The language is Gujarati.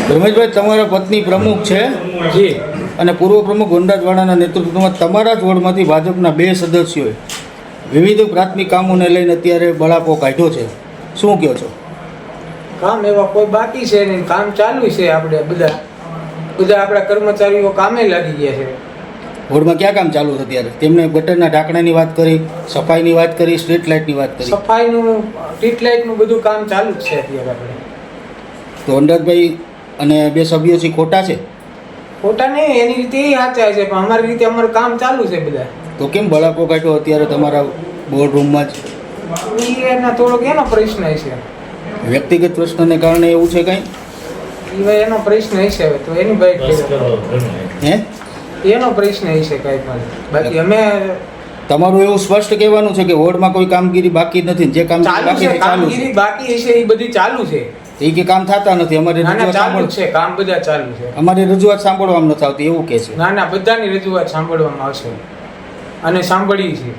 રમેશભાઈ, તમારા પત્ની પ્રમુખ છે જી અને પૂર્વ પ્રમુખ ગોંડાજવાડાના નેતૃત્વમાં તમારા જ વોર્ડમાંથી ભાજપના 2 સદસ્યોએ વિવિધ પ્રાથમિક કામોને લઈને અત્યારે બળાપો કાઢ્યો છે. શું કહો છો? કામ એવા કોઈ બાકી છે નહીં, કામ ચાલુ છે. આપણે બધા આપણા કર્મચારીઓ કામે લાગી ગયા છે. વોર્ડમાં ક્યાં કામ ચાલુ છે અત્યારે? તેમણે ગટરના ઢાંકણાની વાત કરી, સફાઈની વાત કરી, સ્ટ્રીટ લાઇટની વાત કરી. સફાઈનું, સ્ટ્રીટ લાઇટનું બધું કામ ચાલુ જ છે અત્યારે. આપણે તો અંદાજભાઈ અને 2 સભ્યો છે ખોટા છે? ખોટા નહીં, એની રીતે એ સાચા છે, પણ અમારી રીતે અમારું કામ ચાલુ છે બધા. તો કેમ બળાપો કાઢ્યો અત્યારે તમારા બોર્ડ રૂમમાં જ? એના થોડોક એનો પ્રશ્ન છે, વ્યક્તિગત પ્રશ્નને કારણે એવું છે કાંઈ? એ ભાઈ એનો પ્રશ્ન છે. હવે તો એની ભાઈ હે, એનો પ્રશ્ન છે કાંઈ પણ. બાકી અમે તમારું એવું સ્પષ્ટ કહેવાનું છે કે વોર્ડમાં કોઈ કામગીરી બાકી નથી, જે કામ ચાલુ બાકી છે, છે ચાલુ છે. કામગીરી બાકી છે એ બધી ચાલુ છે. એ કે કામ થતા નથી, અમારી ના ના રજૂઆત ચાલુ સાંભળ, જ છે, કામ બધા ચાલુ છે. અમારી રજૂઆત સાંભળવામાં નથી આવતી એવું કહે છે. ના ના બધાની રજૂઆત સાંભળવામાં આવશે અને સાંભળી છે.